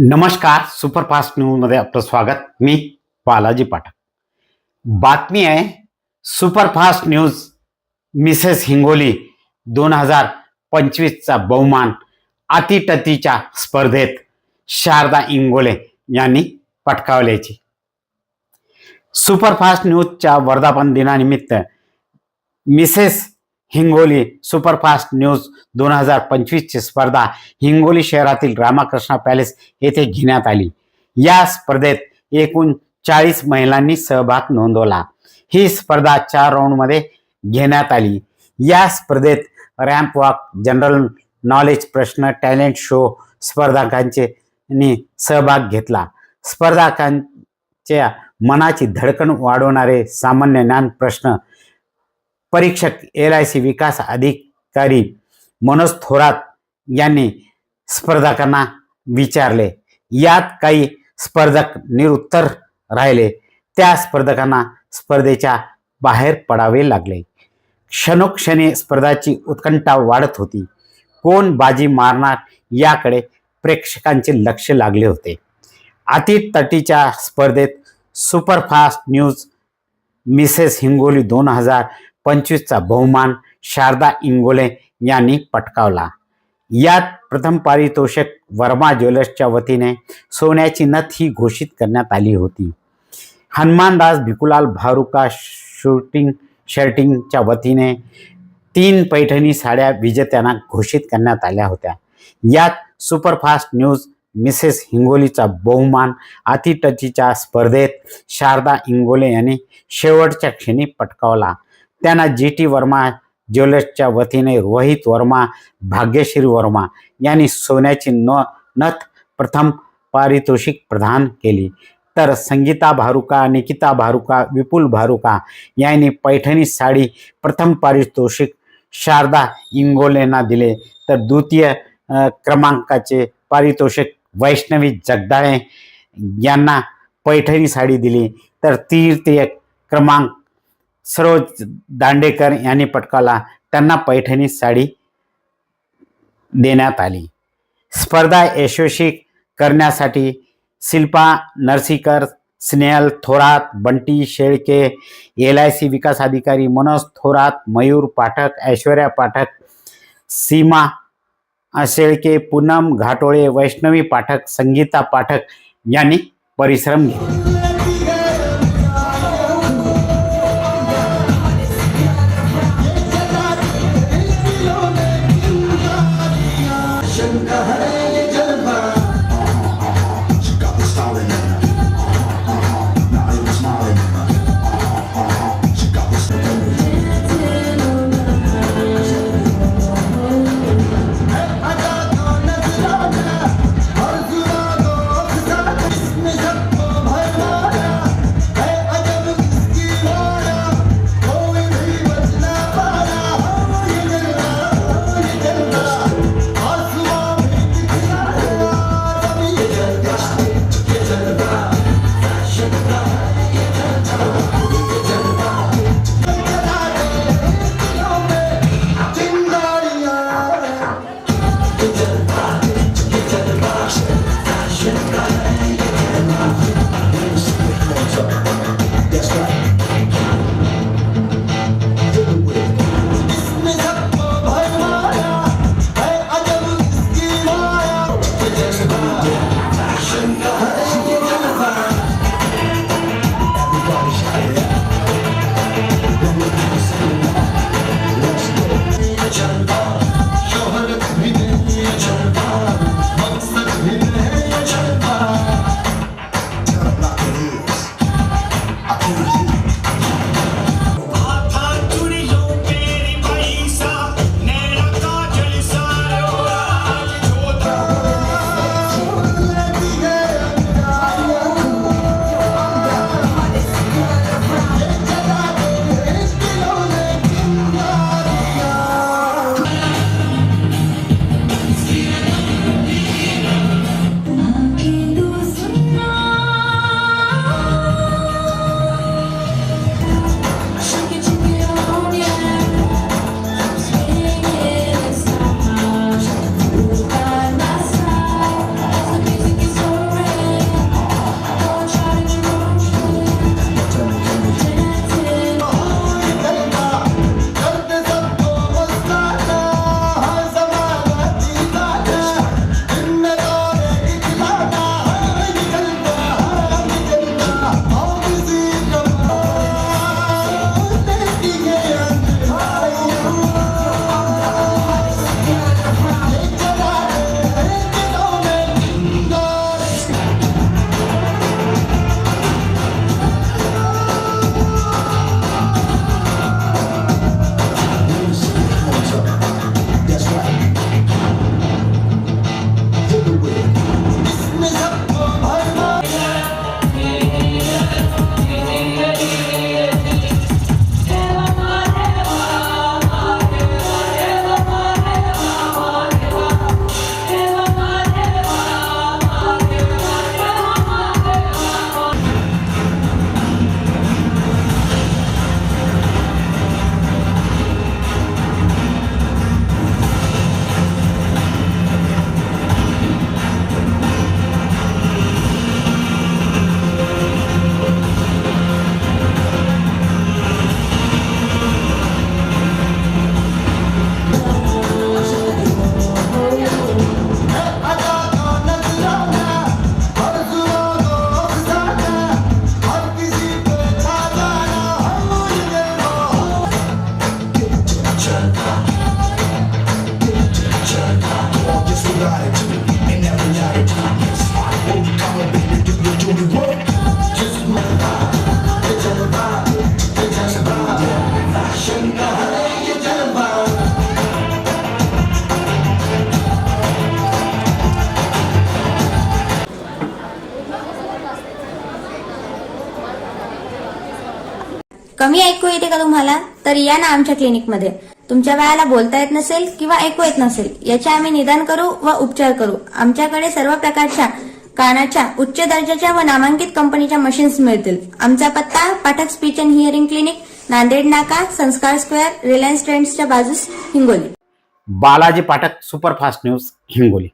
नमस्कार. सुपरफास्ट न्यूजमध्ये आपलं स्वागत. मी बालाजी पाठक. बातमी आहे सुपरफास्ट न्यूज. मिसेस हिंगोली 2025चा बहुमान अतिटतीच्या स्पर्धेत शारदा इंगोले यांनी पटकावल्याची. सुपरफास्ट न्यूजच्या वर्धापन दिनानिमित्त मिसेस हिंगोली सुपरफास्ट न्यूज 2025ची स्पर्धा हिंगोली शहरातील रामकृष्ण पॅलेस येथे घेण्यात आली. या स्पर्धेत एकूण 40 महिलांनी सहभाग नोंदवला. ही स्पर्धा 4 राऊंडमध्ये घेण्यात आली. या स्पर्धेत रॅम्प वॉक, जनरल नॉलेज प्रश्न, टॅलेंट शो स्पर्धकांचे सहभाग घेतला. स्पर्धकांच्या मनाची धडकन वाढवणारे सामान्य ज्ञान प्रश्न परीक्षक LIC विकास अधिकारी मनोज थोरात यांनी स्पर्धकांना विचारले. यात काही स्पर्धक निरुत्तर राहिले. त्या स्पर्धकांना स्पर्धेच्या बाहेर पडावे लागले. क्षणोक्षणी स्पर्धाची उत्कंठा वाढत होती. कोण बाजी मारणार याकडे प्रेक्षकांचे लक्ष लागले होते. अतितटीच्या स्पर्धेत सुपरफास्ट न्यूज मिसेस हिंगोली 2025चा बहुमान शारदा इंगोले यांनी पटकावला. यात प्रथम पारितोषिक वर्मा ज्वेलर्सच्या वतीने सोन्याची नथ ही घोषित करण्यात आली होती. हनुमानदास भिकुलाल भारुका शर्टिंगच्या वतीने 3 पैठणी साड्या विजेत्यांना घोषित करण्यात आल्या होत्या. यात सुपरफास्ट न्यूज मिसेस हिंगोलीचा बहुमान अतिटतीच्या स्पर्धेत शारदा इंगोले यांनी शेवटच्या क्षणी पटकावला. त्यांना GT वर्मा ज्वेलर्सच्या वतीने रोहित वर्मा, भाग्यश्री वर्मा यांनी सोन्याची नथ प्रथम पारितोषिक प्रदान केली. तर संगीता भारुका, निकिता भारुका, विपुल भारुका यांनी पैठणी साडी प्रथम पारितोषिक शारदा इंगोलेंना दिले. तर द्वितीय क्रमांकाचे पारितोषिक वैष्णवी जगदाळे यांना पैठणी साडी दिली. तर तृतीय क्रमांक सरोज दांडेकर यांनी पटकावला. त्यांना पैठणी साडी देण्यात आली. स्पर्धा यशस्वी करण्यासाठी शिल्पा नरसीकर, स्नेहल थोरात, बंटी शेळके, LIC विकास अधिकारी मनोज थोरात, मयूर पाठक, ऐश्वर्या पाठक, सीमा शेळके, पूनम घाटोळे, वैष्णवी पाठक, संगीता पाठक यांनी परिश्रम घेतले. कमी ऐकू येते का तुम्हाला? तर या ना आमच्या क्लिनिकमध्ये. तुमच्या बाळाला बोलता येत नसेल किंवा ऐकू येत नसेल याचे आम्ही निदान करू व उपचार करू. आमच्याकडे सर्व प्रकारच्या कानाच्या उच्च दर्जाच्या व नामांकित कंपनीच्या मशीन्स मिळतील. आमचा पत्ता Pathak speech and hearing clinic, Nanded Naka, Sanskar square, Reliance ट्रेंड्सच्या बाजूस, हिंगोली. Balaji Pathak, superfast news, Hingoli.